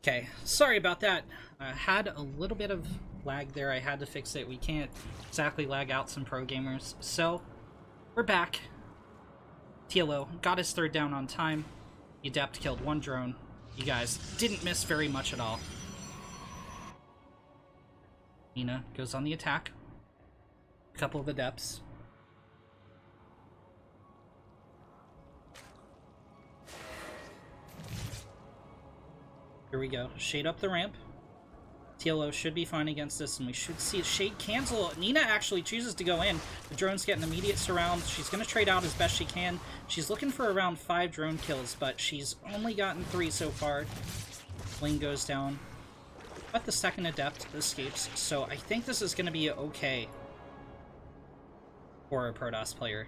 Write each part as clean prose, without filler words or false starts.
Okay, sorry about that. I had a little bit of lag there. I had to fix it. We can't exactly lag out some pro gamers. So, we're back. TLO got his third down on time. The Adept killed one drone. You guys didn't miss very much at all. Nina goes on the attack. A couple of Adepts. Here we go. Shade up the ramp. TLO should be fine against this, and we should see a shade cancel. Nina actually chooses to go in. The drones get an immediate surround. She's going to trade out as best she can. She's looking for around 5 drone kills, but she's only gotten 3 so far. Ling goes down. But the second Adept escapes, so I think this is going to be okay for a Protoss player.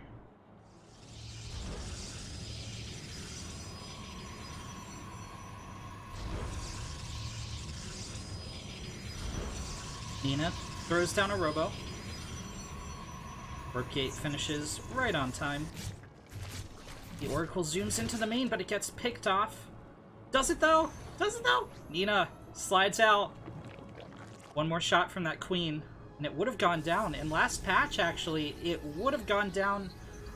Nina throws down a robo. Warp gate finishes right on time. The Oracle zooms into the main, but it gets picked off. Does it though? Does it though? Nina slides out. One more shot from that Queen, and it would have gone down. And last patch, actually, it would have gone down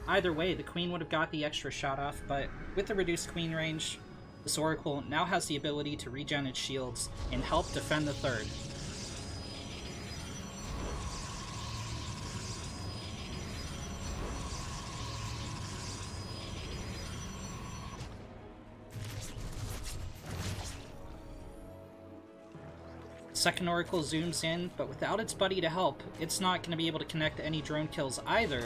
either way. The Queen would have got the extra shot off, but with the reduced Queen range, this Oracle now has the ability to regen its shields and help defend the third. Second Oracle zooms in, but without its buddy to help, it's not going to be able to connect any drone kills either.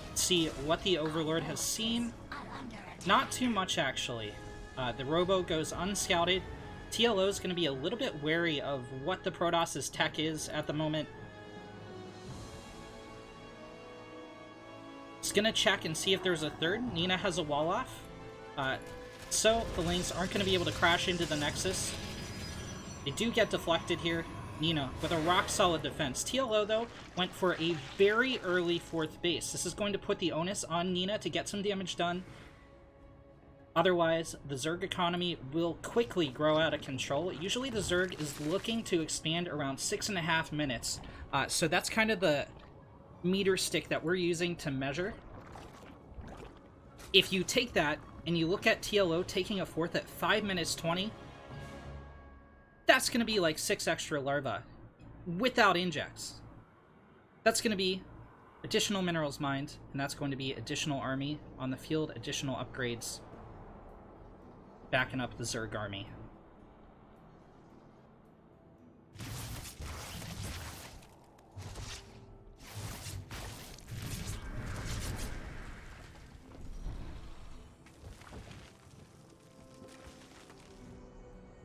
Let's see what the Overlord has seen. Not too much, actually. The Robo goes unscouted. TLO is going to be a little bit wary of what the Protoss' tech is at the moment. It's going to check and see if there's a third. Nina has a wall off. So, the Lings aren't going to be able to crash into the Nexus. They do get deflected here. Nina with a rock-solid defense. TLO, though, went for a very early 4th base. This is going to put the onus on Nina to get some damage done. Otherwise, the Zerg economy will quickly grow out of control. Usually the Zerg is looking to expand around 6.5 minutes. So that's kind of the meter stick that we're using to measure. If you take that, and you look at TLO taking a 4th at 5 minutes 20, that's going to be like 6 extra larvae without injects. That's going to be additional minerals mined, and that's going to be additional army on the field, additional upgrades, backing up the Zerg army.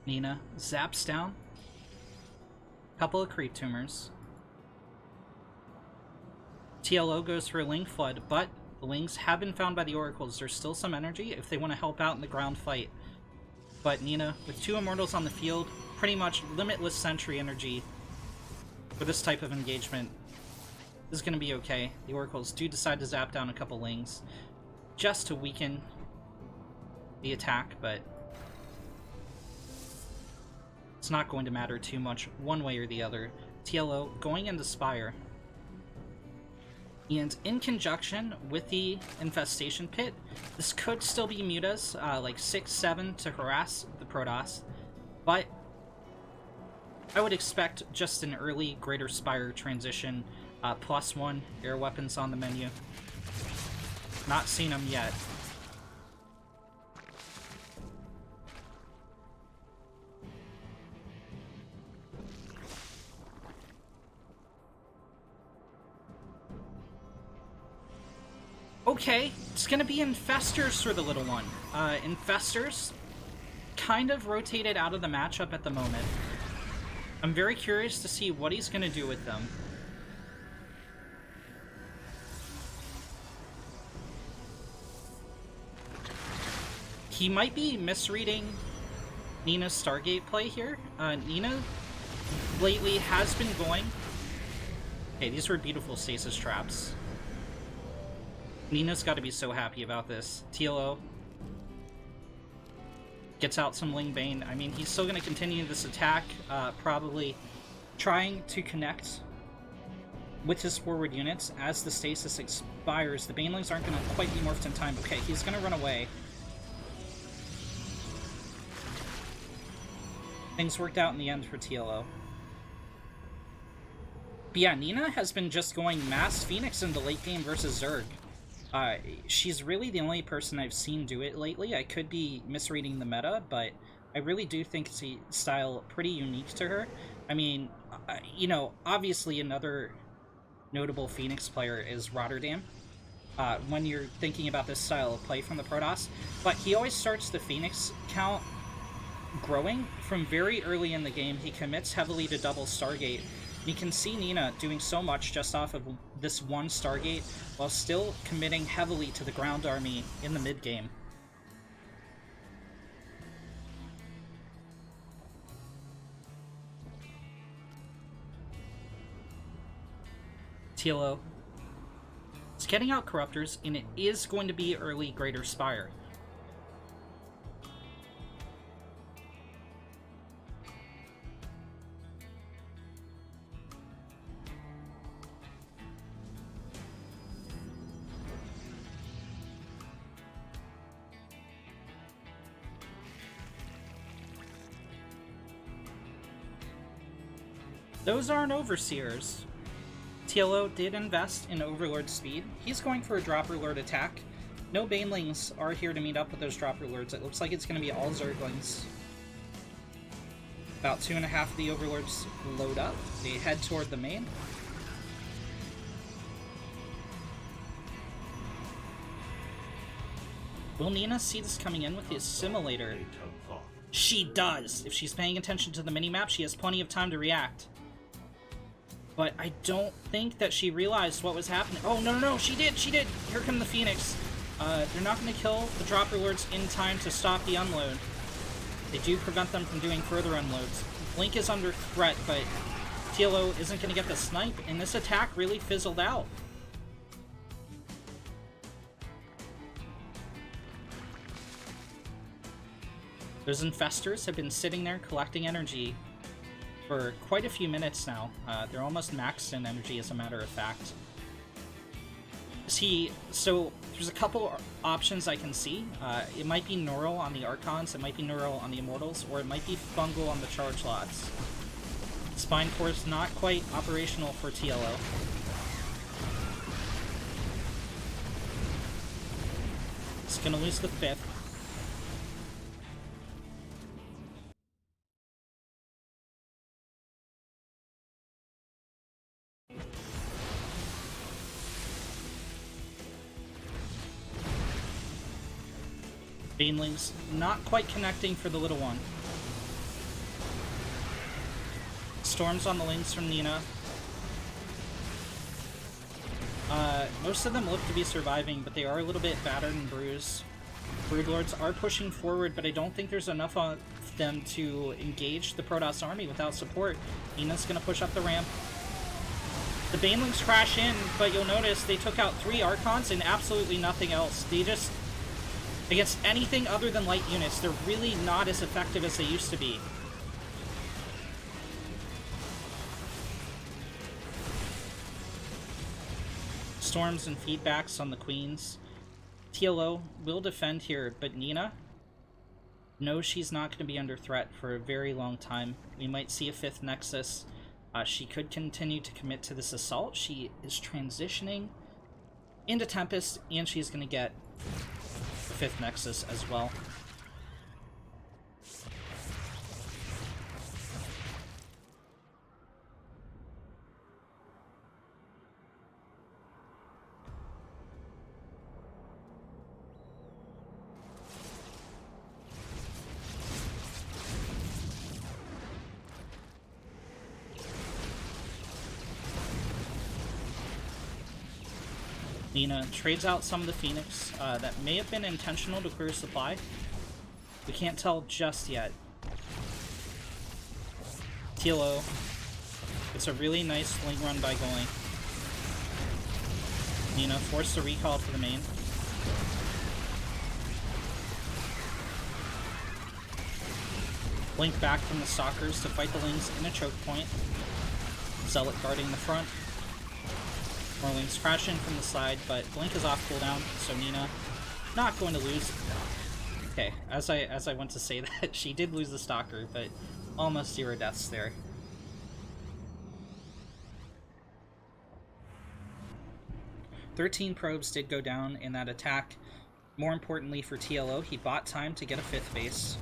Nina zaps down. Couple of creep tumors. TLO goes for a Ling Flood, but the Lings have been found by the Oracles. There's still some energy if they want to help out in the ground fight. But Nina, with 2 Immortals on the field, pretty much limitless sentry energy for this type of engagement. This is going to be okay. The Oracles do decide to zap down a couple Lings just to weaken the attack, but it's not going to matter too much one way or the other. TLO going into Spire. And in conjunction with the Infestation Pit, this could still be mutas, like 6-7 to harass the Protoss, but I would expect just an early Greater Spire transition, +1 air weapons on the menu. Not seen them yet. Okay, it's gonna be Infestors for the little one. Infestors kind of rotated out of the matchup at the moment. I'm very curious to see what he's gonna do with them. He might be misreading Nina's Stargate play here. Nina lately has been going... Okay, these were beautiful stasis traps. Nina's got to be so happy about this. TLO Gets out some Ling Bane. I mean, he's still going to continue this attack, probably trying to connect with his forward units. As the stasis expires, the Banelings aren't going to quite be morphed in time. Okay, he's going to run away. Things worked out in the end for TLO. But yeah, Nina has been just going mass Phoenix in the late game versus Zerg. She's really the only person I've seen do it lately. I could be misreading the meta, but I really do think it's a style pretty unique to her. I mean, you know, obviously another notable Phoenix player is Rotterdam. When you're thinking about this style of play from the Protoss, but he always starts the Phoenix count growing from very early in the game. He commits heavily to double Stargate. You can see Nina doing so much just off of this one Stargate, while still committing heavily to the ground army in the mid-game. TLO is getting out Corruptors, and it is going to be early Greater Spire. Those aren't Overseers. TLO did invest in Overlord speed. He's going for a Dropper Lord attack. No Banelings are here to meet up with those Dropper Lords. It looks like it's going to be all Zerglings. About 2.5 of the Overlords load up. They head toward the main. Will Nina see this coming in with the Assimilator? She does! If she's paying attention to the minimap, she has plenty of time to react. But I don't think that she realized what was happening. Oh, no, she did! Here come the Phoenix. They're not going to kill the Dropper Lords in time to stop the unload. They do prevent them from doing further unloads. Blink is under threat, but TLO isn't going to get the snipe, and this attack really fizzled out. Those Infestors have been sitting there collecting energy for quite a few minutes now. They're almost maxed in energy, as a matter of fact. So there's a couple options I can see. It might be Neural on the Archons, it might be Neural on the Immortals, or it might be Fungal on the Charge Lots. Spine Core is not quite operational for TLO. It's gonna lose the 5th. Banelings not quite connecting for the little one. Storms on the lanes from Nina. Most of them look to be surviving, but they are a little bit battered and bruised. Broodlords are pushing forward, but I don't think there's enough of them to engage the Protoss army without support. Nina's gonna push up the ramp. The Banelings crash in, but you'll notice they took out 3 Archons and absolutely nothing else. They just... Against anything other than light units, they're really not as effective as they used to be. Storms and feedbacks on the Queens. TLO will defend here, but Nina knows she's not going to be under threat for a very long time. We might see a 5th Nexus. She could continue to commit to this assault. She is transitioning into Tempest, and she's going to get 5th Nexus as well. Nina trades out some of the Phoenix. That may have been intentional to clear supply. We can't tell just yet. TLO. It's a really nice link run by going. Nina forced a recall to the main. Blink back from the Stalkers to fight the Lings in a choke point. Zealot guarding the front. More Lings crash in from the side, but Blink is off cooldown, so Nina not going to lose. Okay, as I went to say that, she did lose the Stalker, but almost 0 deaths there. "13 probes did go down in that attack. More importantly for TLO, he bought time to get a 5th base.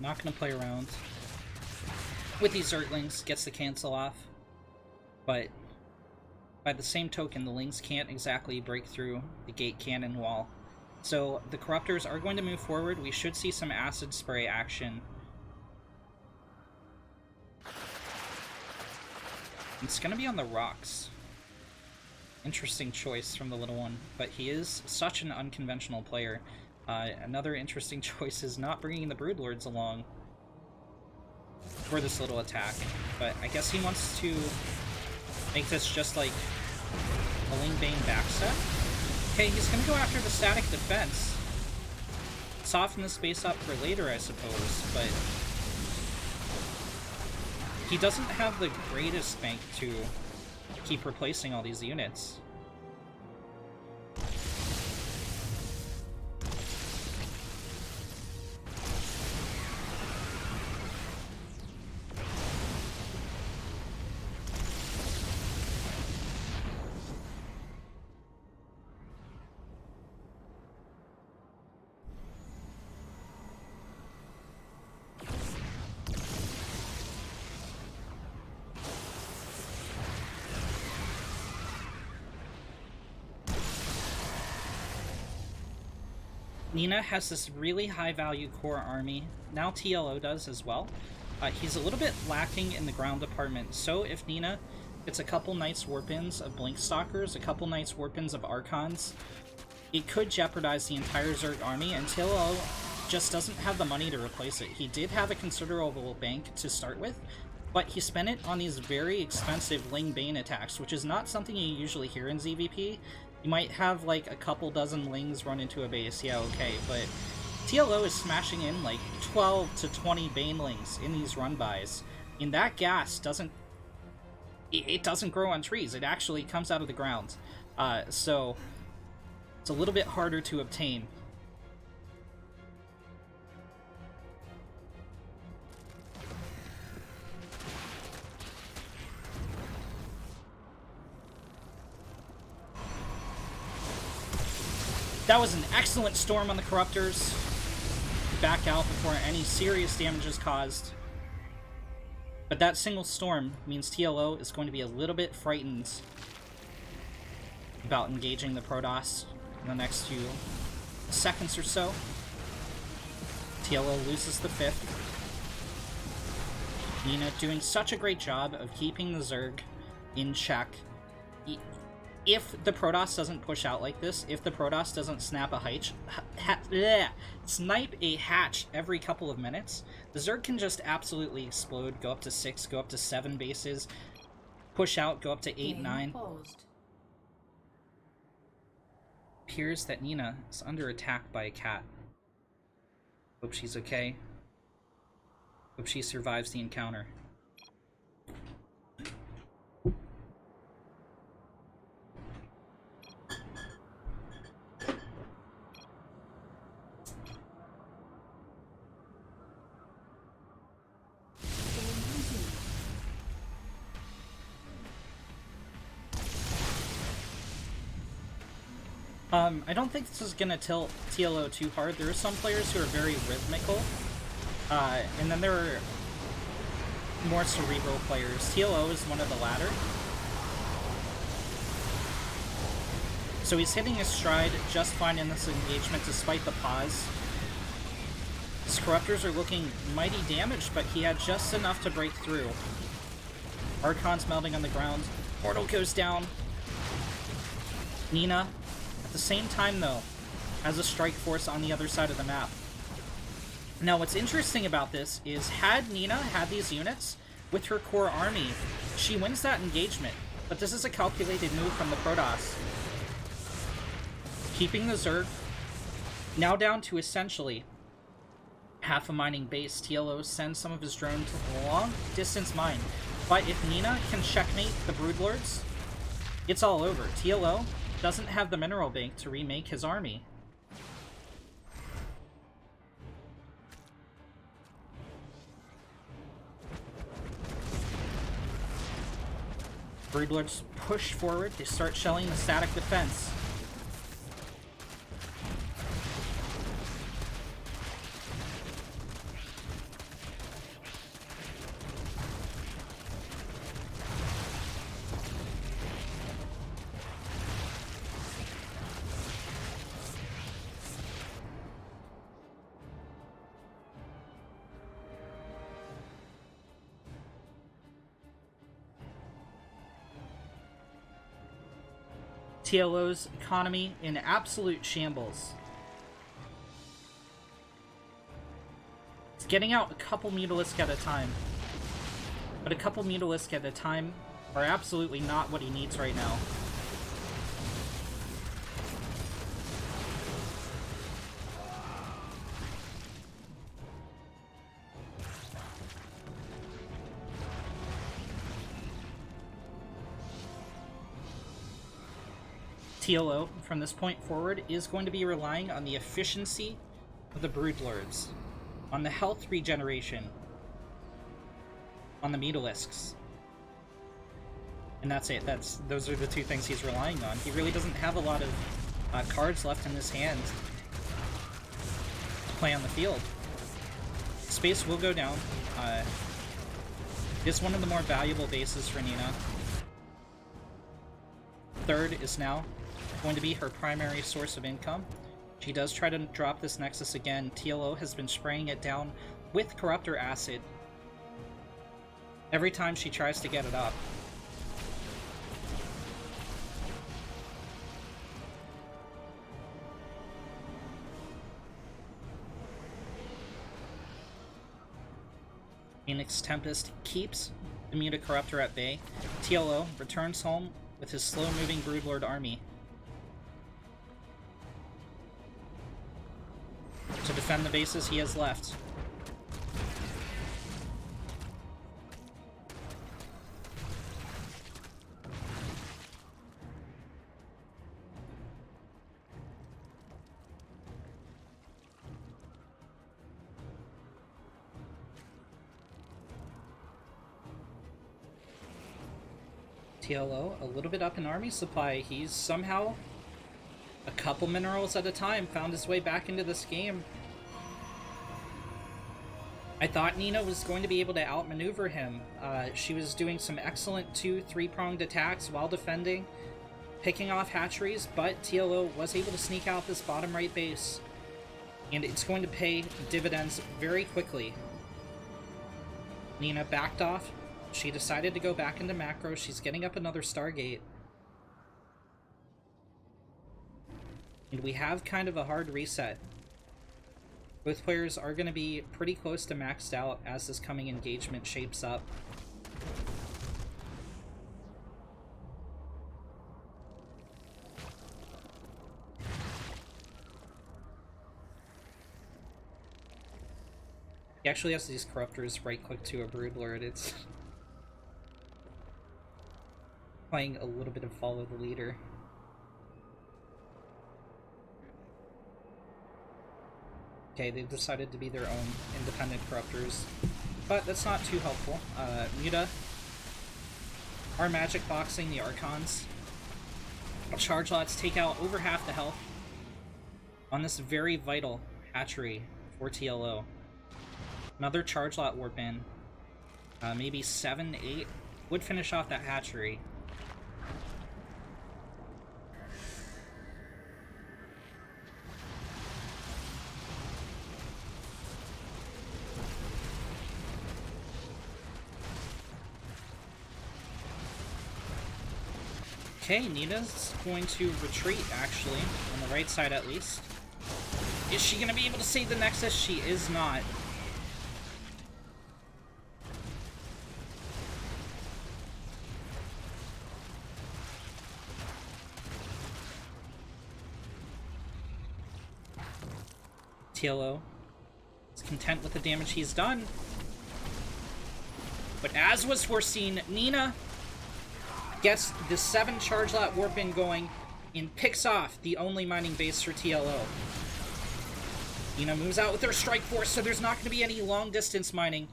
Not going to play around with these Zerglings, gets the cancel off, but by the same token, the Lings can't exactly break through the gate cannon wall. So the Corruptors are going to move forward. We should see some acid spray action. It's going to be on the rocks. Interesting choice from the little one, but he is such an unconventional player. Another interesting choice is not bringing the Broodlords along for this little attack, but I guess he wants to make this just like a Lingbane backstep. Okay, he's gonna go after the static defense. Soften the space up for later, I suppose, but he doesn't have the greatest bank to keep replacing all these units. Nina has this really high-value core army. Now TLO does as well. He's a little bit lacking in the ground department, so if Nina gets a couple Knights Warpins of Blink Stalkers, a couple Knights Warpins of Archons, it could jeopardize the entire Zerg army, and TLO just doesn't have the money to replace it. He did have a considerable bank to start with, but he spent it on these very expensive Lingbane attacks, which is not something you usually hear in ZVP. You might have like a couple dozen Lings run into a base, yeah, okay, but TLO is smashing in like 12 to 20 Banelings in these run-bys. And that gas doesn't... It doesn't grow on trees, it actually comes out of the ground. So it's a little bit harder to obtain. That was an excellent storm on the Corruptors. Back out before any serious damage is caused. But that single storm means TLO is going to be a little bit frightened about engaging the Protoss in the next few seconds or so. TLO loses the 5th. Nina doing such a great job of keeping the Zerg in check. If the Protoss doesn't push out like this, if the Protoss doesn't snap a snipe a hatch every couple of minutes, the Zerg can just absolutely explode, go up to 6, go up to 7 bases, push out, go up to 8, 9. Appears that Nina is under attack by a cat. Hope she's okay. Hope she survives the encounter. I don't think this is gonna tilt TLO too hard. There are some players who are very rhythmical, and then there are more cerebral players. TLO is one of the latter. So he's hitting his stride just fine in this engagement despite the pause. His Corruptors are looking mighty damaged, but he had just enough to break through. Archon's melting on the ground. Portal goes down. Nina, at the same time though, has a strike force on the other side of the map. Now, what's interesting about this is, had Nina had these units with her core army, she wins that engagement. But this is a calculated move from the Protoss. Keeping the Zerg now down to essentially half a mining base. TLO sends some of his drones to long-distance mine. But if Nina can checkmate the Broodlords, it's all over. TLO doesn't have the mineral bank to remake his army. Broodlords push forward, they start shelling the static defense. TLO's economy in absolute shambles. It's getting out a couple Mutalisk at a time. But a couple Mutalisk at a time are absolutely not what he needs right now. TLO, from this point forward, is going to be relying on the efficiency of the Broodlords, on the health regeneration, on the Mutalisks. And that's it. Those are the two things he's relying on. He really doesn't have a lot of cards left in his hand to play on the field. Space will go down. It is one of the more valuable bases for Nina. Third is now going to be her primary source of income. She does try to drop this Nexus again. TLO has been spraying it down with Corruptor Acid every time she tries to get it up. Phoenix Tempest keeps the Muta Corruptor at bay. TLO returns home with his slow-moving Broodlord army to defend the bases he has left. TLO, a little bit up in army supply. He's somehow, a couple minerals at a time, found his way back into this game. I thought Nina was going to be able to outmaneuver him. She was doing some excellent 2-3-pronged attacks while defending, picking off hatcheries, but TLO was able to sneak out this bottom right base. And it's going to pay dividends very quickly. Nina backed off. She decided to go back into macro. She's getting up another Stargate. And we have kind of a hard reset. Both players are going to be pretty close to maxed out as this coming engagement shapes up. He actually has these Corruptors right-click to a Broodlord. It's playing a little bit of follow the leader. Okay, they've decided to be their own independent Corruptors, but that's not too helpful. Muta are magic boxing the Archons. Charge lots take out over half the health on this very vital hatchery for TLO. Another charge lot warp in. Maybe 7, 8 would finish off that hatchery. Okay, Nina's going to retreat, actually, on the right side at least. Is she going to be able to save the Nexus? She is not. TLO is content with the damage he's done. But as was foreseen, Nina gets the 7 charge lot warp in going and picks off the only mining base for TLO. Nina moves out with her strike force, so there's not going to be any long distance mining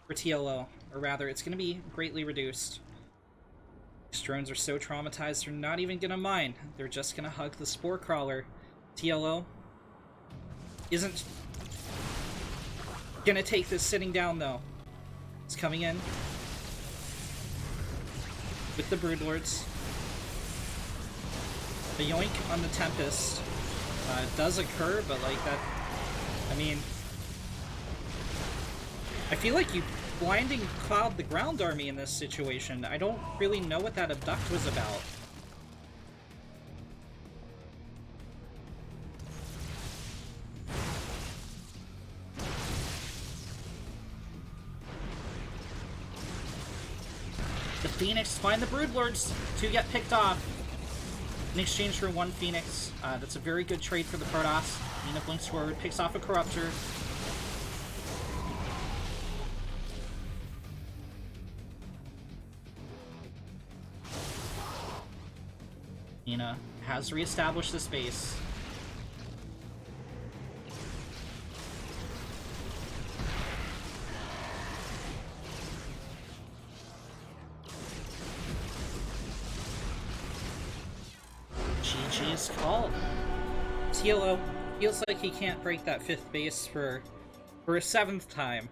for TLO. Or rather, it's going to be greatly reduced. These drones are so traumatized, they're not even going to mine. They're just going to hug the Spore Crawler. TLO isn't going to take this sitting down, though. It's coming in with the Broodlords. The yoink on the Tempest does occur, but like that, I mean, I feel like you blinding cloud the ground army in this situation. I don't really know what that abduct was about. The Phoenix find the Broodlords to get picked off in exchange for 1 Phoenix. That's a very good trade for the Protoss. Nina blinks forward, picks off a Corruptor. Nina has reestablished this base. GG's called. TLO feels like he can't break that 5th base for a 7th time.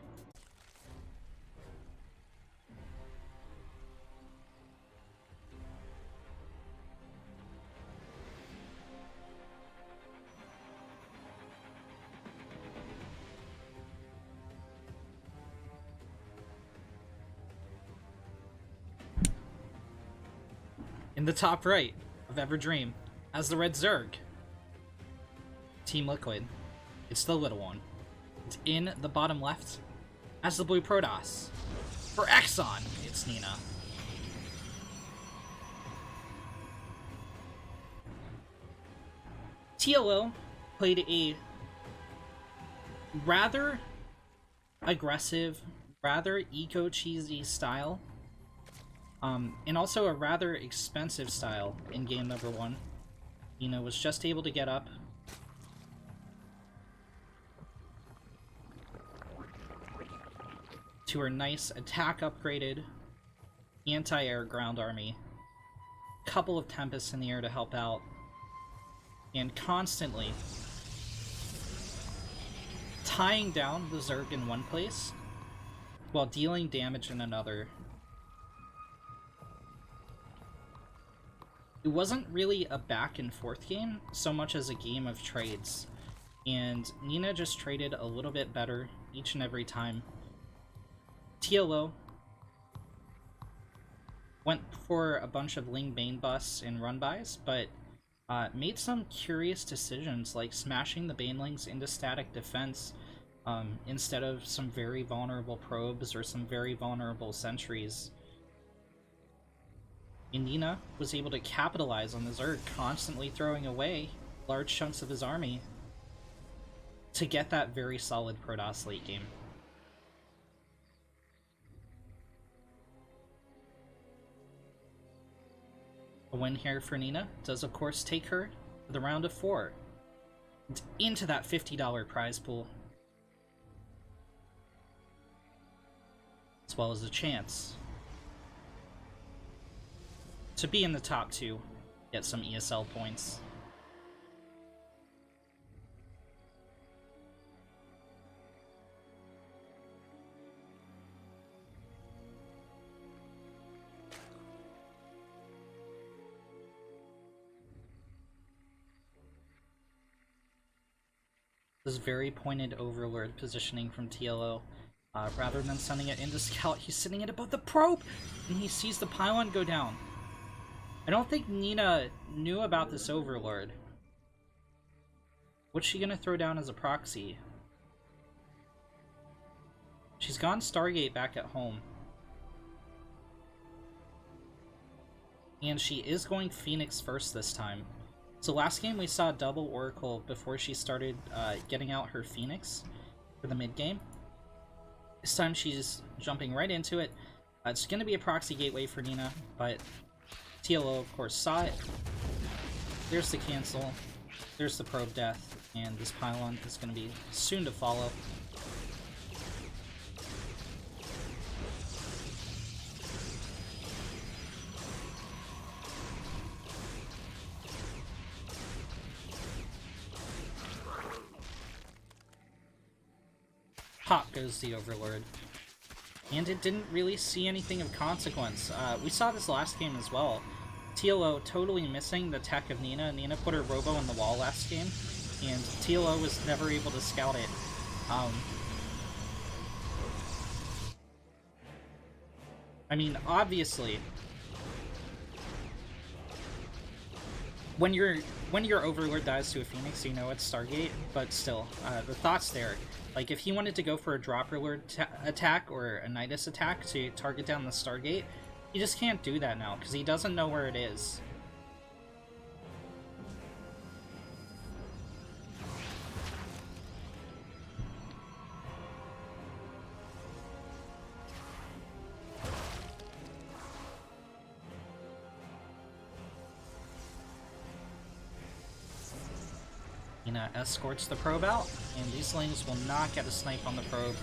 In the top right of Everdream, as the red Zerg. Team Liquid. It's the little one. It's in the bottom left as the blue Protoss. For Exxon, it's Nina. TLO played a rather aggressive, rather eco-cheesy style. And also a rather expensive style in game number 1. Nina was just able to get up. To her nice attack upgraded anti-air ground army. Couple of Tempests in the air to help out. And constantly tying down the Zerg in one place while dealing damage in another. It wasn't really a back and forth game so much as a game of trades, and Nina just traded a little bit better each and every time. TLO went for a bunch of Ling Bane busts and run-bys, but made some curious decisions like smashing the Banelings into static defense instead of some very vulnerable probes or some very vulnerable sentries. And Nina was able to capitalize on the Zerg constantly throwing away large chunks of his army to get that very solid Protoss late game. A win here for Nina does of course take her to the round of 4 and into that $50 prize pool, as well as a chance to be in the top 2, get some ESL points. This very pointed overlord positioning from TLO. Rather than sending it into scout, he's sending it above the probe, and he sees the pylon go down. I don't think Nina knew about this overlord. What's she gonna throw down as a proxy? She's gone Stargate back at home. And she is going Phoenix first this time. So last game we saw double Oracle before she started getting out her Phoenix for the mid game. This time she's jumping right into it. It's going to be a proxy gateway for Nina, but TLO of course saw it. There's the cancel, there's the probe death, and this pylon is going to be soon to follow. Pop goes the Overlord. And it didn't really see anything of consequence. We saw this last game as well. TLO totally missing the tech of Nina. Nina put her Robo in the wall last game, and TLO was never able to scout it. I mean, obviously, when your Overlord dies to a Phoenix, you know it's Stargate, but still, the thought's there. Like, if he wanted to go for a Dropper Lord attack or a Nidus attack to target down the Stargate, he just can't do that now, because he doesn't know where it is. Nina escorts the probe out, and these lanes will not get a snipe on the probe,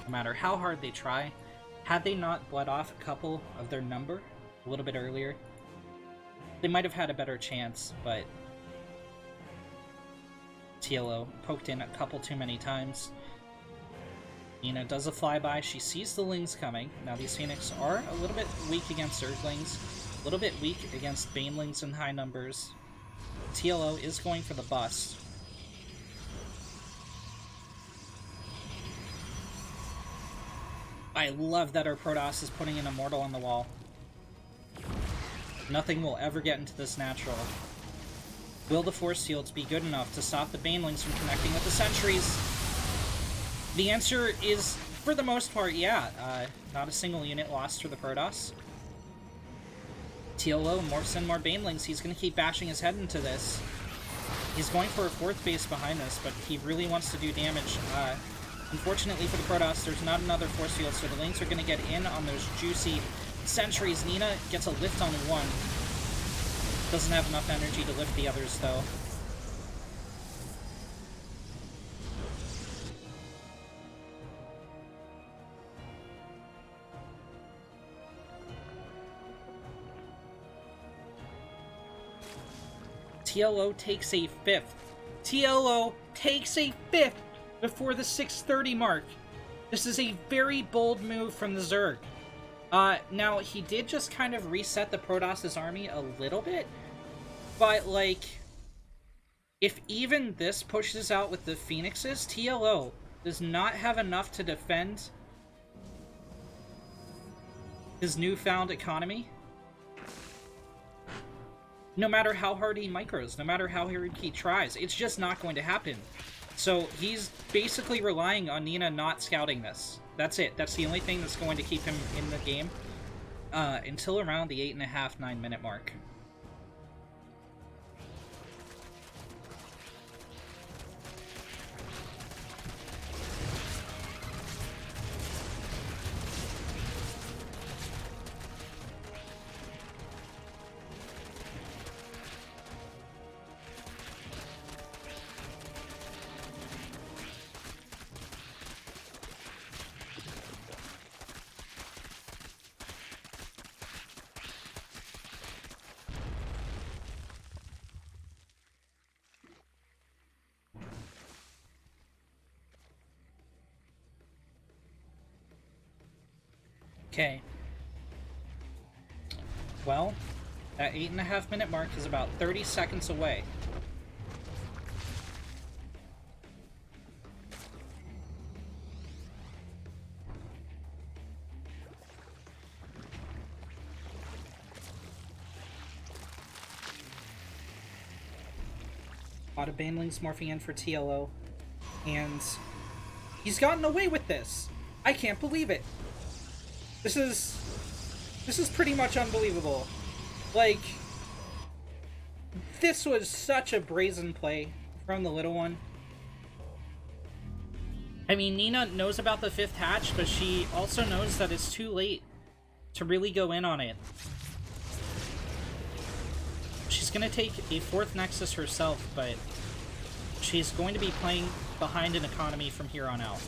no matter how hard they try. Had they not bled off a couple of their number a little bit earlier, they might have had a better chance, but TLO poked in a couple too many times. Nina does a flyby, she sees the Lings coming. Now these Phoenix are a little bit weak against Zerglings, a little bit weak against Banelings in high numbers. TLO is going for the bust. I love that our Protoss is putting an Immortal on the wall. Nothing will ever get into this natural. Will the Force Fields be good enough to stop the Banelings from connecting with the Sentries? The answer is, for the most part, yeah. Not a single unit lost for the Protoss. TLO morphs in more Banelings. He's going to keep bashing his head into this. He's going for a 4th base behind this, but he really wants to do damage. Unfortunately for the Protoss, there's not another Force Field, so the Lings are going to get in on those juicy Sentries. Nina gets a lift on one. Doesn't have enough energy to lift the others, though. TLO takes a 5th. TLO takes a 5th before the 630 mark. This is a very bold move from the Zerg. Now, he did just kind of reset the Protoss' army a little bit, but, like, if even this pushes out with the Phoenixes, TLO does not have enough to defend his newfound economy. No matter how hard he micros, no matter how hard he tries, it's just not going to happen. So he's basically relying on Nina not scouting this. That's it. That's the only thing that's going to keep him in the game until around the 8.5, 9 minute mark. Okay. Well, that 8.5 minute mark is about 30 seconds away. A lot of Banelings morphing in for TLO, and he's gotten away with this. I can't believe it. This is pretty much unbelievable. Like, This was such a brazen play from the little one. I mean, Nina knows about the 5th hatch, but she also knows that it's too late to really go in on it. She's going to take a 4th Nexus herself, but she's going to be playing behind an economy from here on out.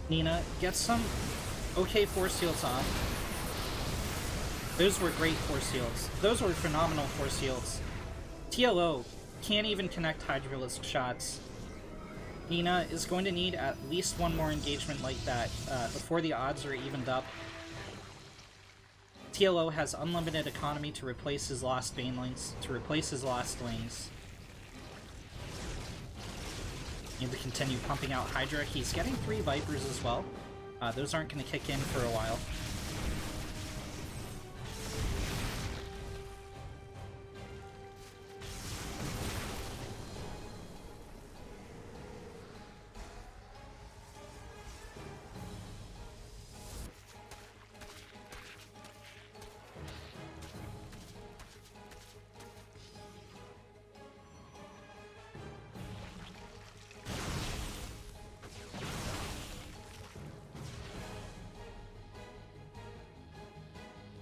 Nina gets some okay force shields off. Those were great force shields. Those were phenomenal force shields. TLO can't even connect Hydralisk shots. Nina is going to need at least one more engagement like that before the odds are evened up. TLO has unlimited economy to replace his lost banelings, to replace his lost wings. Need to continue pumping out Hydra. He's getting 3 Vipers as well. Those aren't going to kick in for a while.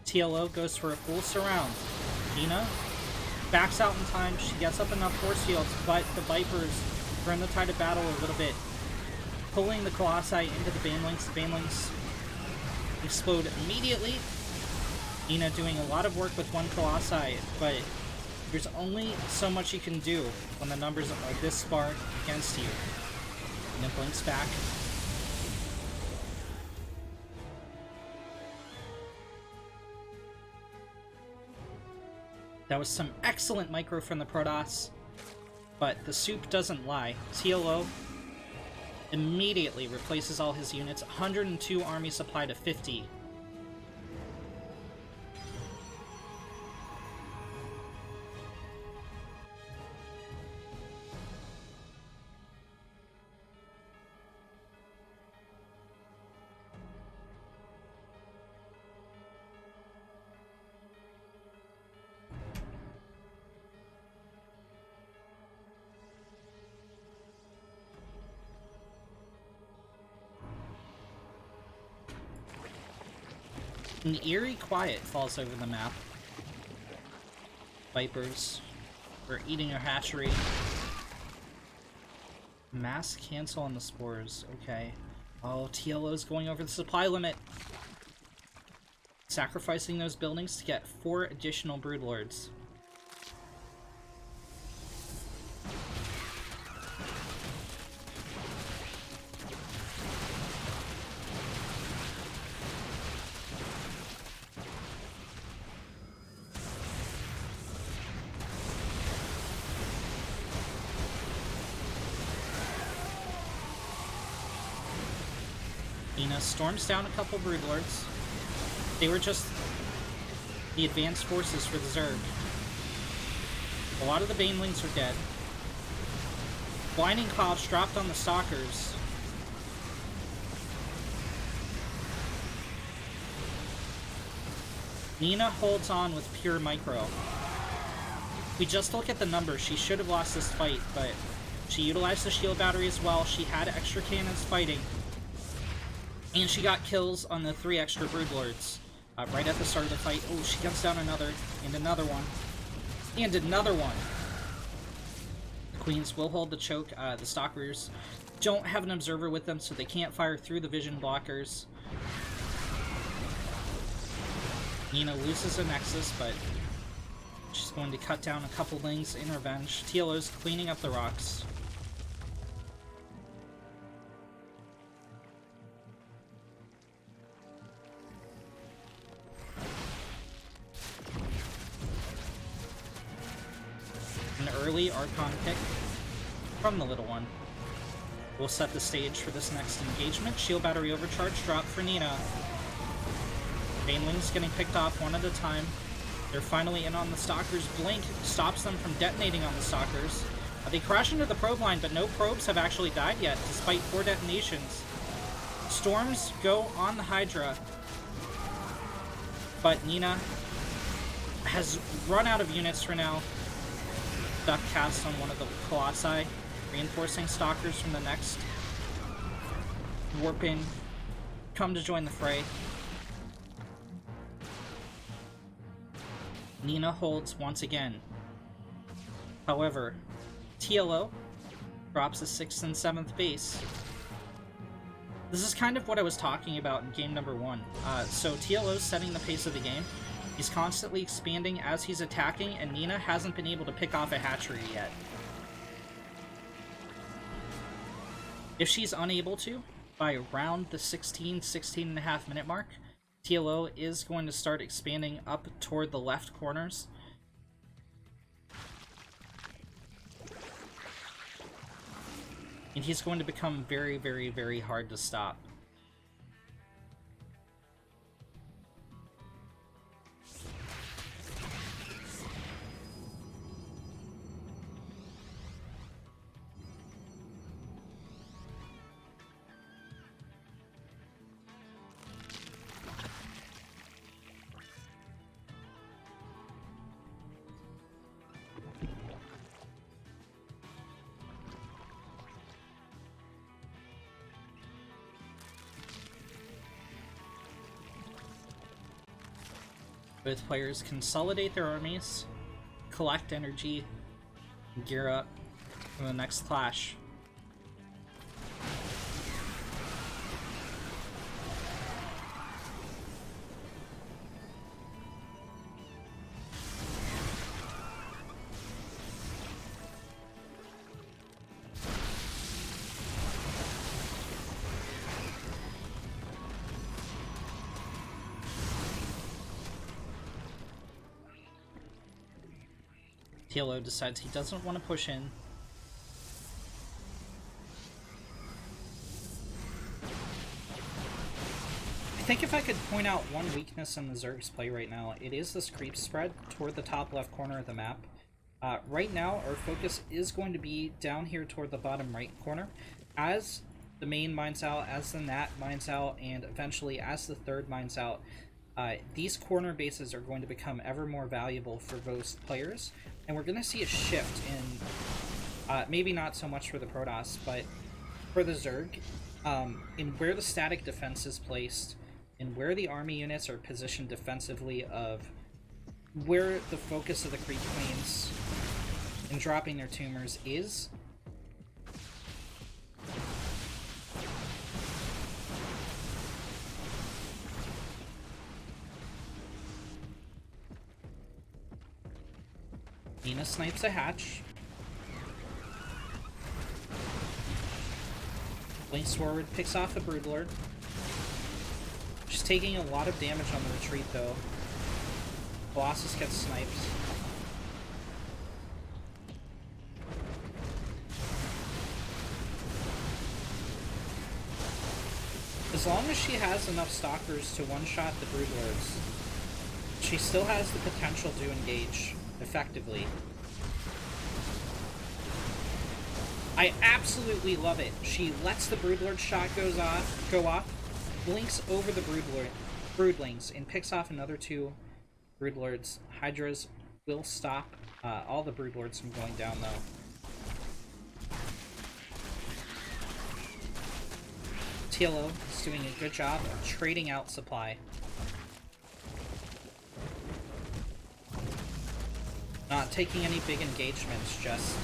TLO goes for a full surround. Nina backs out in time. She gets up enough force shields, but the Vipers turn the tide of battle a little bit, pulling the Colossi into the Banelings. The Banelings explode immediately. Nina doing a lot of work with 1 Colossi, but there's only so much you can do when the numbers are this far against you. Nina blinks back. That was some excellent micro from the Protoss, but the soup doesn't lie. TLO immediately replaces all his units. 102 army supply to 50. An eerie quiet falls over the map. Vipers are eating a hatchery. Mass cancel on the spores. Okay. Oh, TLO's going over the supply limit. Sacrificing those buildings to get 4 additional Broodlords. Nina storms down a couple Broodlords. They were just the advanced forces for the Zerg. A lot of the Banelings are dead. Blinding Clouds dropped on the Stalkers. Nina holds on with pure micro. If we just look at the numbers, she should have lost this fight, but she utilized the shield battery as well. She had extra cannons fighting. And she got kills on the 3 extra Broodlords right at the start of the fight. Oh, she guns down another, and another one, and another one. The Queens will hold the choke. The Stalkers don't have an observer with them, so they can't fire through the vision blockers. Nina loses a Nexus, but she's going to cut down a couple Lings in revenge. TLO's cleaning up the rocks. An early Archon pick from the little one will set the stage for this next engagement. Shield Battery Overcharge drop for Nina. Banelings getting picked off one at a time. They're finally in on the Stalkers. Blink stops them from detonating on the Stalkers. They crash into the probe line, but no probes have actually died yet, despite 4 detonations. Storms go on the Hydra, but Nina has run out of units for now. Duck cast on one of the Colossi, reinforcing Stalkers from the next. Warp in, come to join the fray. Nina holds once again. However, TLO drops a 6th and 7th base. This is kind of what I was talking about in game number 1. So TLO's setting the pace of the game. He's constantly expanding as he's attacking, and Nina hasn't been able to pick off a hatchery yet. If she's unable to, by around the 16.5 minute mark, TLO is going to start expanding up toward the left corners. And he's going to become very, very, very hard to stop. Both players consolidate their armies, collect energy, and gear up for the next clash. TLO decides he doesn't want to push in. I think if I could point out one weakness in the Zerg's play right now, it is this creep spread toward the top left corner of the map. Right now, our focus is going to be down here toward the bottom right corner. As the main mines out, as the Nat mines out, and eventually as the third mines out, these corner bases are going to become ever more valuable for both players. And we're going to see a shift in, maybe not so much for the Protoss, but for the Zerg, in where the static defense is placed, and where the army units are positioned defensively, of where the focus of the creep queens in dropping their tumors is. Nina snipes a hatch. Blinks forward, picks off a Broodlord. She's taking a lot of damage on the retreat, though. Colossus gets sniped. As long as she has enough Stalkers to one-shot the Broodlords, she still has the potential to engage effectively. I absolutely love it. She lets the Broodlord shot go off, blinks over the Broodlings, and picks off another 2 Broodlords. Hydras will stop all the Broodlords from going down, though. TLO is doing a good job of trading out supply. Not taking any big engagements, just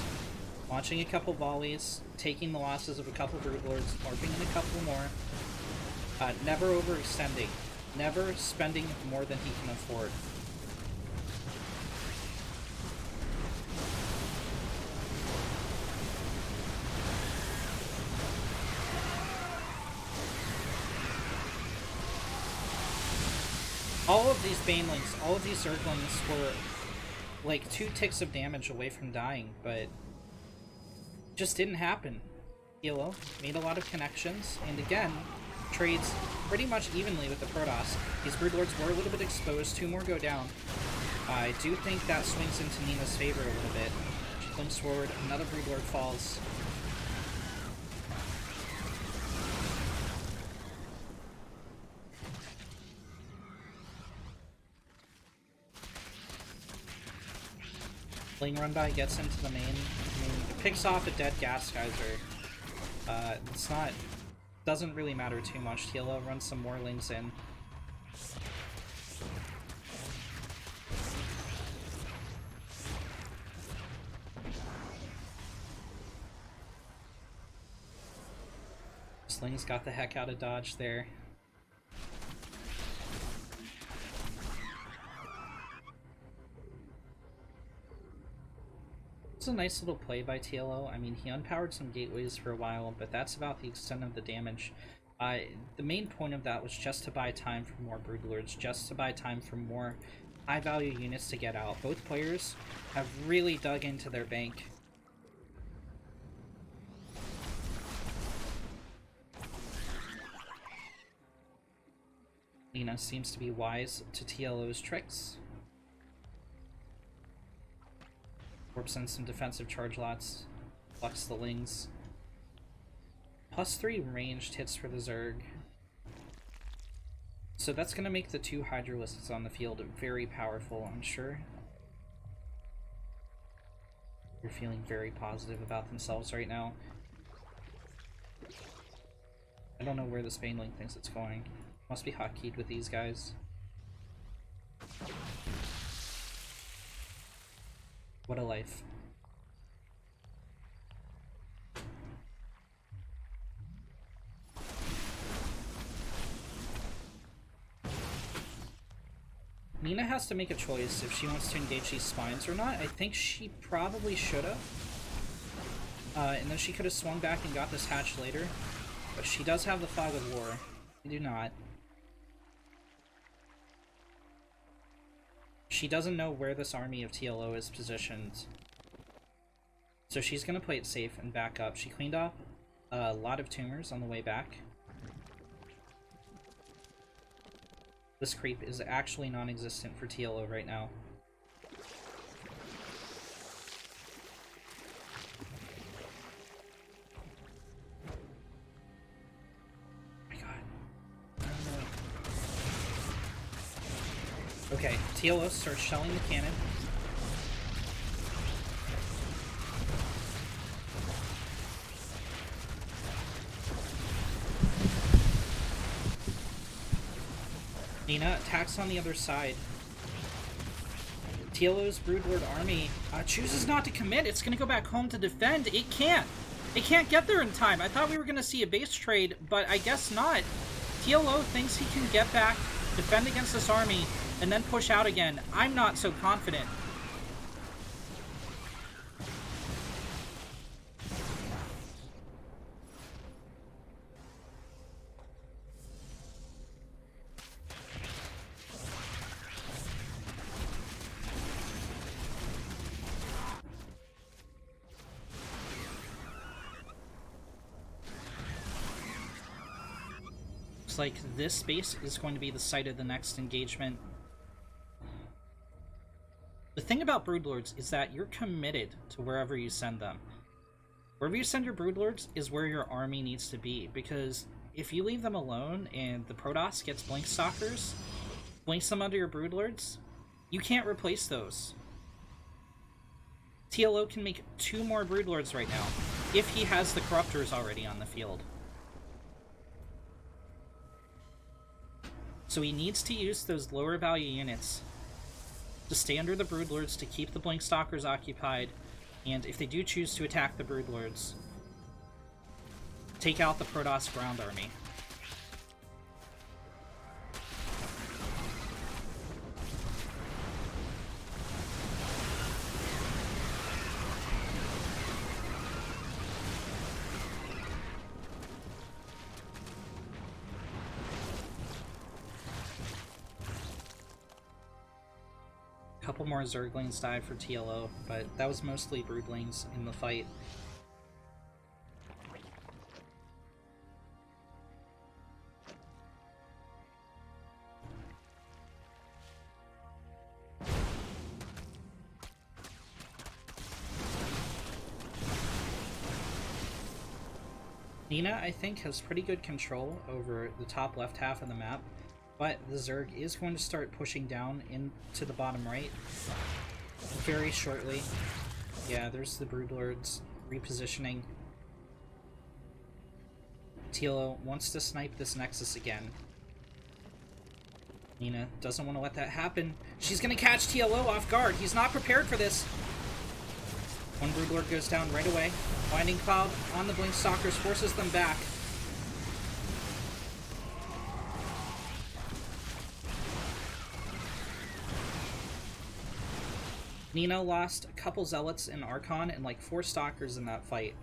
launching a couple volleys, taking the losses of a couple Broodlords, morphing in a couple more. Never overextending. Never spending more than he can afford. All of these Banelings, all of these Zerglings were like 2 ticks of damage away from dying, but just didn't happen. TLO made a lot of connections, and again, trades pretty much evenly with the Protoss. These Broodlords were a little bit exposed, 2 more go down. I do think that swings into Nina's favor a little bit. She blinks forward, another Broodlord falls. Bling run by gets into the main. I mean, it picks off a dead gas geyser. It's not... doesn't really matter too much. TLO runs some more lings in. Sling's got the heck out of dodge there. It's a nice little play by TLO. I mean, he unpowered some gateways for a while, but that's about the extent of the damage. The main point of that was just to buy time for more Broodlords, just to buy time for more high-value units to get out. Both players have really dug into their bank. Nina seems to be wise to TLO's tricks. Warp sends some defensive charge lots, flux the lings. +3 ranged hits for the Zerg. So that's going to make the 2 Hydralisks on the field very powerful, I'm sure. They're feeling very positive about themselves right now. I don't know where the Spaneling thinks it's going. Must be hotkeyed with these guys. What a life. Nina has to make a choice if she wants to engage these spines or not. I think she probably should have. And then she could have swung back and got this hatch later. But she does have the Fog of War. We do not. She doesn't know where this army of TLO is positioned. So she's going to play it safe and back up. She cleaned up a lot of tumors on the way back. This creep is actually non-existent for TLO right now. Okay, TLO starts shelling the cannon. Nina attacks on the other side. TLO's Broodlord army chooses not to commit. It's going to go back home to defend. It can't. It can't get there in time. I thought we were going to see a base trade, but I guess not. TLO thinks he can get back, defend against this army, and then push out again. I'm not so confident. Looks like this space is going to be the site of the next engagement. The thing about Broodlords is that you're committed to wherever you send them. Wherever you send your Broodlords is where your army needs to be, because if you leave them alone and the Protoss gets Blink Stalkers, blinks them under your Broodlords, you can't replace those. TLO can make 2 more Broodlords right now, if he has the Corruptors already on the field. So he needs to use those lower value units to stay under the Broodlords to keep the Blink Stalkers occupied, and if they do choose to attack the Broodlords, take out the Protoss ground army. couple more Zerglings died for TLO, but that was mostly Broodlings in the fight. Nina, I think, has pretty good control over the top left half of the map, but the Zerg is going to start pushing down into the bottom right very shortly. Yeah, there's the Broodlords repositioning. TLO wants to snipe this Nexus again. Nina doesn't want to let that happen. She's going to catch TLO off guard. He's not prepared for this. One Broodlord goes down right away. Winding Cloud on the Blink Stalkers forces them back. Nina lost a couple Zealots in Archon and like 4 Stalkers in that fight.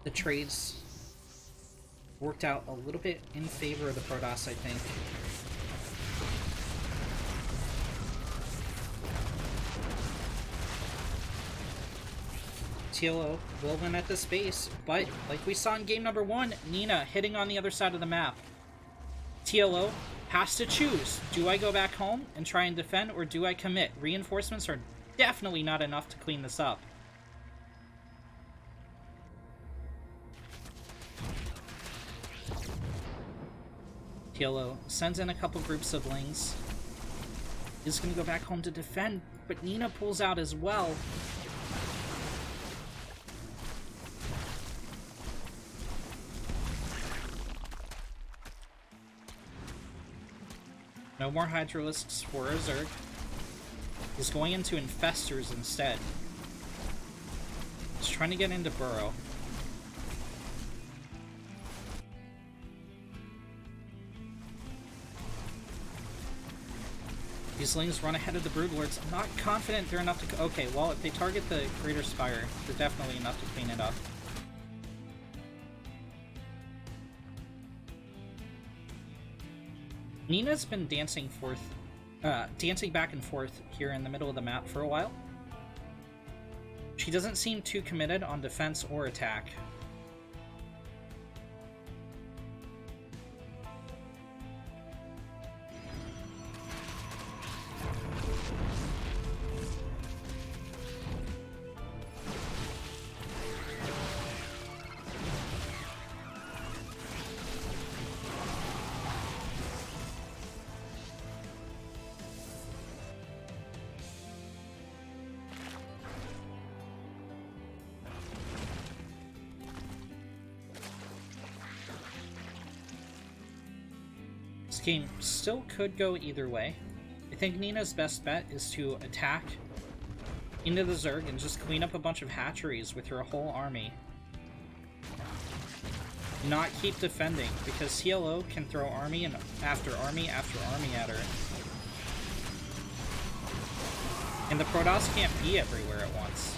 The trades worked out a little bit in favor of the Protoss, I think. TLO will win at this base, but like we saw in game number 1, Nina hitting on the other side of the map. TLO has to choose. Do I go back home and try and defend, or do I commit? Reinforcements are definitely not enough to clean this up. TLO sends in a couple groups of Lings. He's going to go back home to defend, but Nina pulls out as well. No more Hydralisks for a Zerg. He's going into Infestors instead. He's trying to get into Burrow. These Lings run ahead of the Broodlords. I'm not confident they're enough to... Okay, well, if they target the Greater Spire, they're definitely enough to clean it up. Nina's been dancing back and forth here in the middle of the map for a while. She doesn't seem too committed on defense or attack. This game still could go either way. I think Nina's best bet is to attack into the Zerg and just clean up a bunch of hatcheries with her whole army. Not keep defending, because TLO can throw army and after army after army at her. And the Protoss can't be everywhere at once.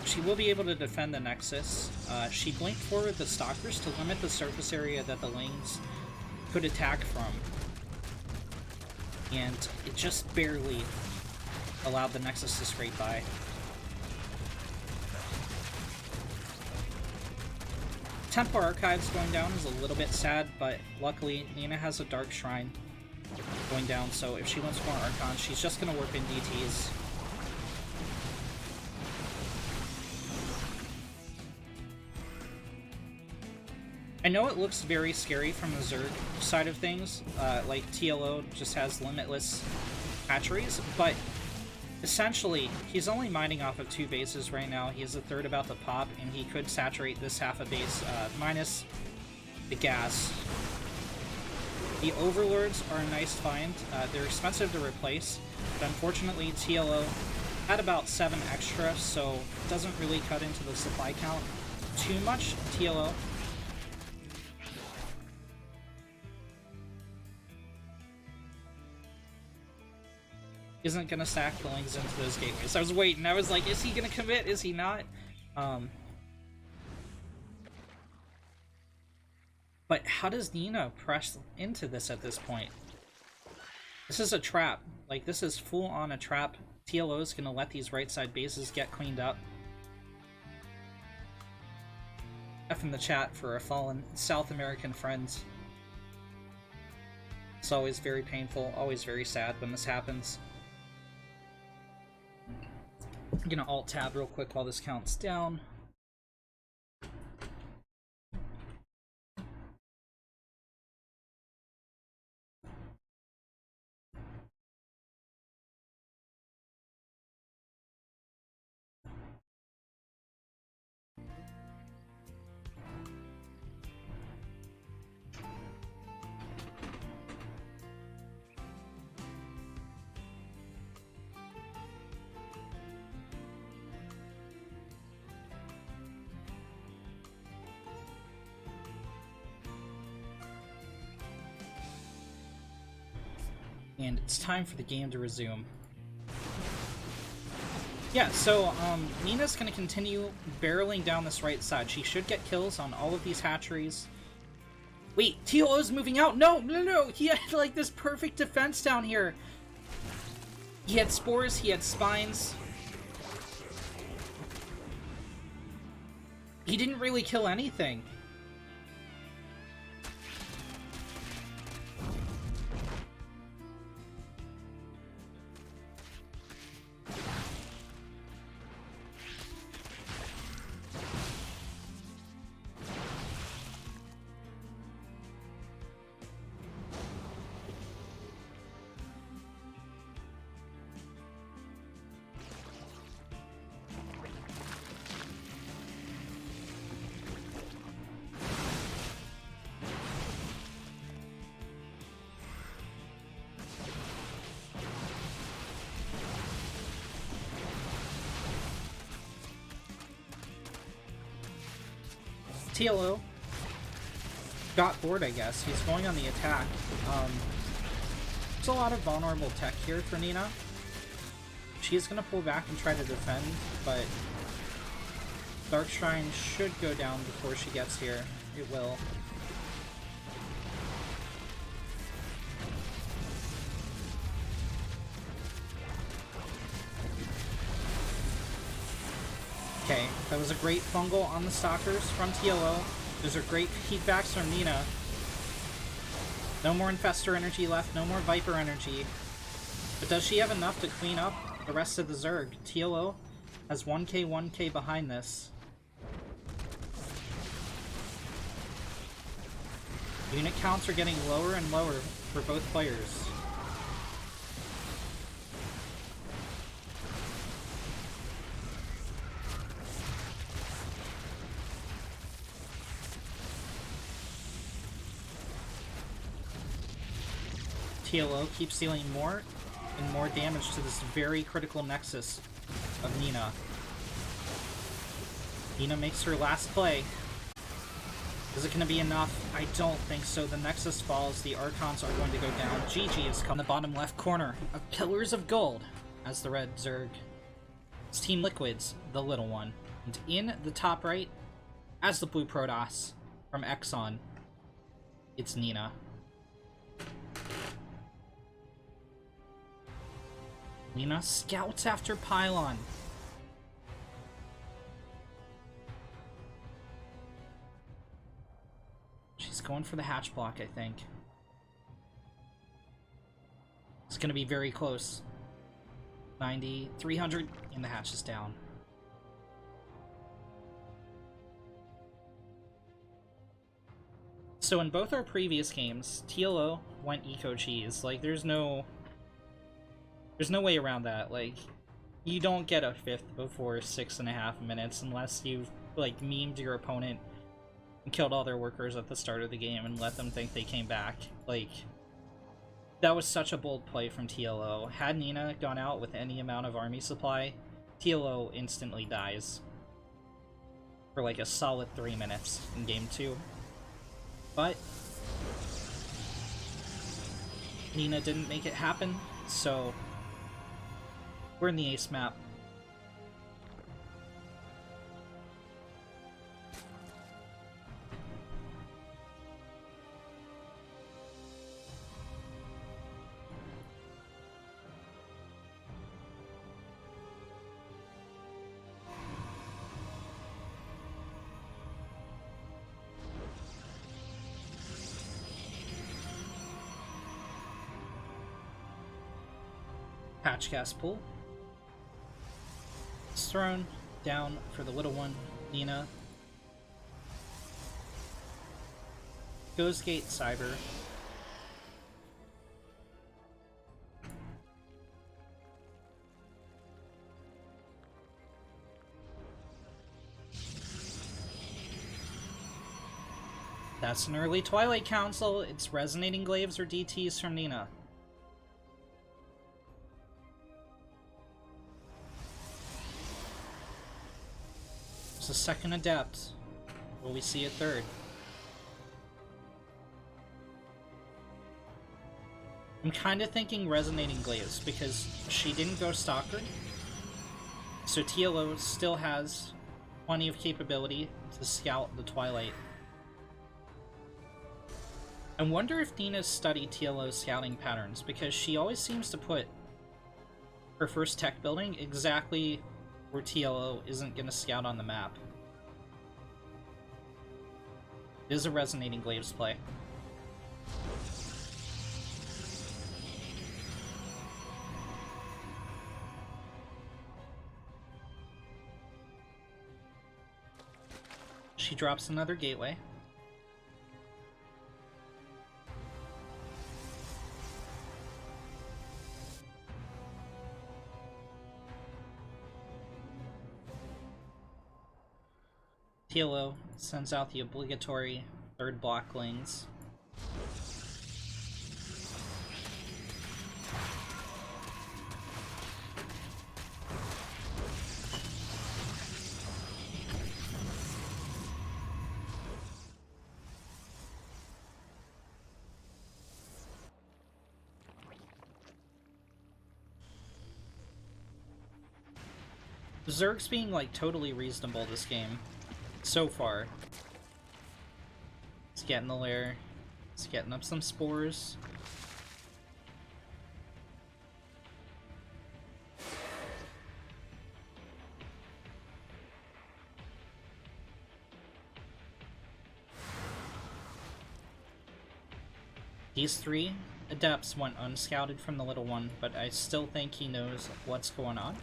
She will be able to defend the Nexus. She blinked forward the Stalkers to limit the surface area that the Lings could attack from. And it just barely allowed the Nexus to scrape by. Templar Archives going down is a little bit sad, but luckily Nina has a Dark Shrine going down, so if she wants more Archon, she's just going to work in DTs. I know it looks very scary from the Zerg side of things, like TLO just has limitless hatcheries, but essentially, he's only mining off of 2 bases right now. He has a third about to pop, and he could saturate this half a base, minus the gas. The Overlords are a nice find. They're expensive to replace, but unfortunately TLO had about 7 extra, so it doesn't really cut into the supply count too much. TLO isn't gonna stack the Lings into those gateways. I was waiting. I was like, is he gonna commit? Is he not? how does Nina press into this at this point? This is a trap. Like, this is full on a trap. TLO is gonna let these right side bases get cleaned up. F in the chat for our fallen South American friends. It's always very painful, always very sad when this happens. I'm gonna alt-tab real quick while this counts down. And it's time for the game to resume. Yeah, so Nina's gonna continue barreling down this right side. She should get kills on all of these hatcheries. Wait, TLO's moving out! No, no, no! He had like this perfect defense down here. He had spores, he had spines. He didn't really kill anything. TLO got bored, I guess. He's going on the attack. There's a lot of vulnerable tech here for Nina. She's gonna pull back and try to defend, but Dark Shrine should go down before she gets here. It will. Okay, that was a great fungal on the Stalkers from TLO. Those are great feedbacks from Nina. No more Infestor energy left, no more Viper energy. But does she have enough to clean up the rest of the Zerg? TLO has 1k, 1k behind this. Unit counts are getting lower and lower for both players. TLO keeps dealing more and more damage to this very critical nexus of Nina. Nina makes her last play. Is it going to be enough? I don't think so. The nexus falls, the Archons are going to go down. GG is coming. The bottom left corner of Pillars of Gold as the red Zerg. It's Team Liquid's the little one. And in the top right, as the blue Protoss from Exxon, it's Nina. Nina scouts after Pylon. She's going for the hatch block, I think. It's gonna be very close. 90, 300, and the hatch is down. So in both our previous games, TLO went eco cheese. Like, there's no way around that. Like, you don't get a fifth before 6.5 minutes unless you've, like, memed your opponent and killed all their workers at the start of the game and let them think they came back. Like, that was such a bold play from TLO. Had Nina gone out with any amount of army supply, TLO instantly dies for, like, a solid 3 minutes in game 2. But Nina didn't make it happen, so we're in the ace map. Patch gas pull. It's thrown down for the little one, Nina. Goes gate cyber. That's an early Twilight Council. It's Resonating Glaives or DTs from Nina. It's a second Adept. Will we see a third? I'm kind of thinking Resonating Glaives because she didn't go Stalker. So TLO still has plenty of capability to scout the Twilight. I wonder if Nina's studied TLO's scouting patterns, because she always seems to put her first tech building exactly where TLO isn't going to scout on the map. It is a Resonating Glaives play. She drops another gateway. TLO sends out the obligatory third blocklings. Zerg's being like totally reasonable this game. So far. It's getting the lair. It's getting up some spores. These three Adepts went unscouted from the little one, but I still think he knows what's going on.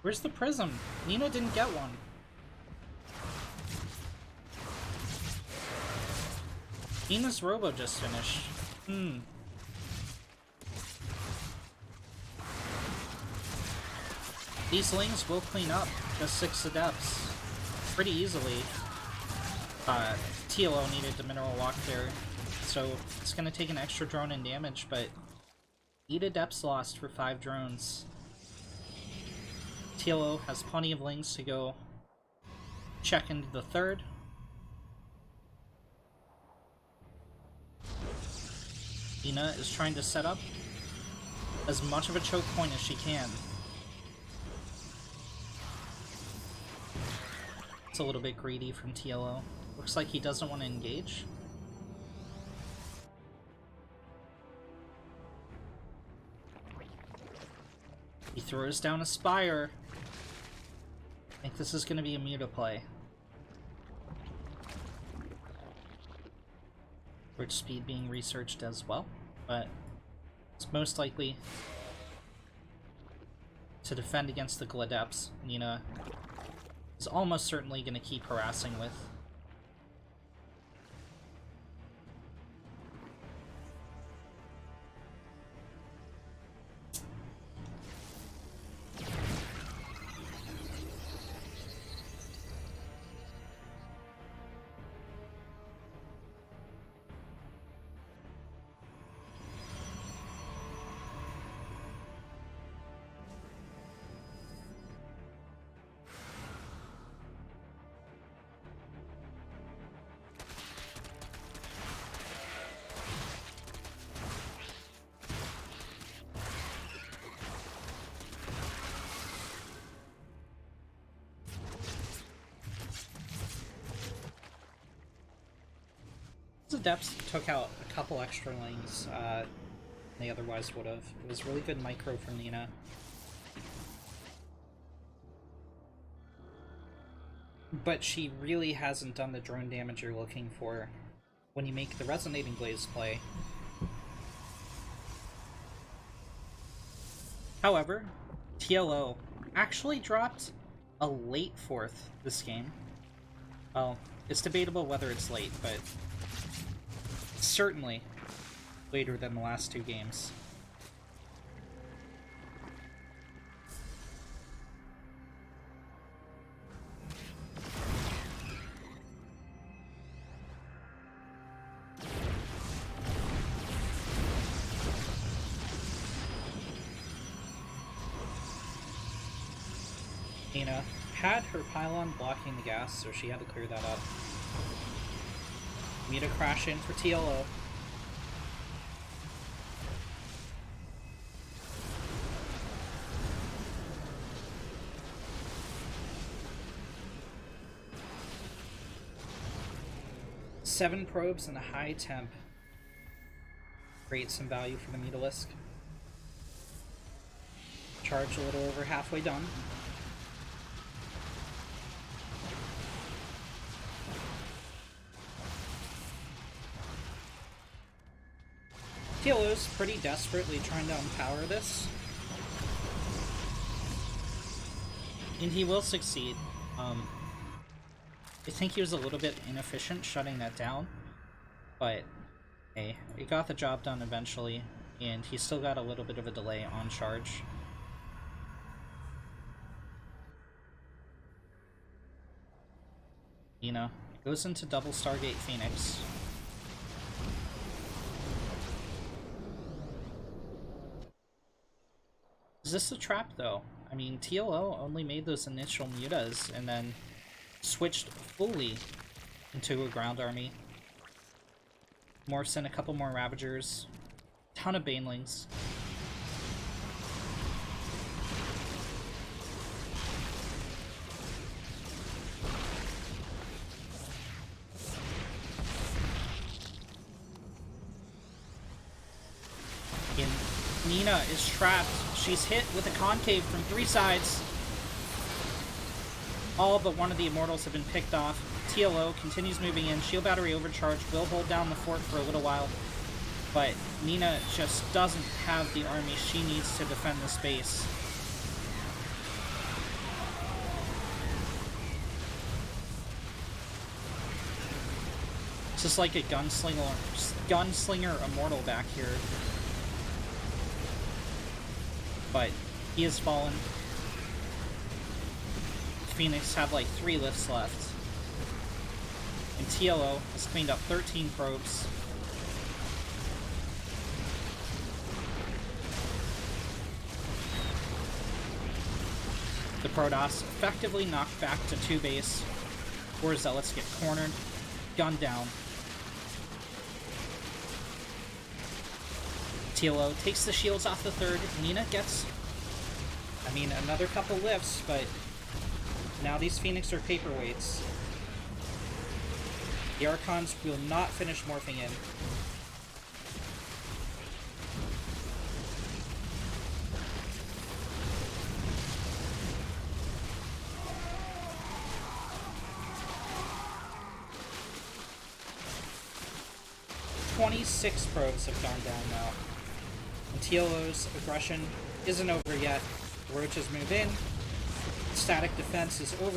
Where's the prism? Nina didn't get one. Nina's robo just finished. These lings will clean up just 6 Adepts pretty easily. TLO needed the mineral lock there, so it's gonna take an extra drone and damage, but 8 Adepts lost for 5 drones. TLO has plenty of lings to go check into the third. Nina is trying to set up as much of a choke point as she can. It's a little bit greedy from TLO. Looks like he doesn't want to engage. He throws down a Spire. I think this is going to be a Muta play. Bridge speed being researched as well, but it's most likely to defend against the Gladeps. Nina is almost certainly going to keep harassing with. Adepts took out a couple extra lings they otherwise would have. It was really good micro from Nina. But she really hasn't done the drone damage you're looking for when you make the Resonating Glaives play. However, TLO actually dropped a late 4th this game. Well, it's debatable whether it's late, but certainly later than the last 2 games. Nina had her pylon blocking the gas, so she had to clear that up. Mita crash in for TLO. Seven probes and a high temp. Create some value for the Mutalisk. Charge a little over halfway done. TLO's pretty desperately trying to unpower this. And he will succeed. I think he was a little bit inefficient shutting that down. But, hey, he got the job done eventually. And he still got a little bit of a delay on charge. Nina goes into double Stargate Phoenix. Is this a trap, though? I mean, TLO only made those initial mutas and then switched fully into a ground army. Morphs in a couple more Ravagers. Ton of Banelings. And Nina is trapped. She's hit with a concave from 3 sides. All but one of the Immortals have been picked off. TLO continues moving in. Shield Battery overcharge will hold down the fort for a little while. But Nina just doesn't have the army she needs to defend the space. It's just like a gunslinger Immortal back here. But he has fallen. Phoenix had like 3 lifts left. And TLO has cleaned up 13 probes. The Protoss effectively knocked back to 2 base. 4 Zealots get cornered. Gunned down. TLO takes the shields off the 3rd. Nina gets, I mean, another couple lifts, but now these Phoenix are paperweights. The Archons will not finish morphing in. .26 probes have gone down now. And TLO's aggression isn't over yet. The Roaches move in. Static defense is over.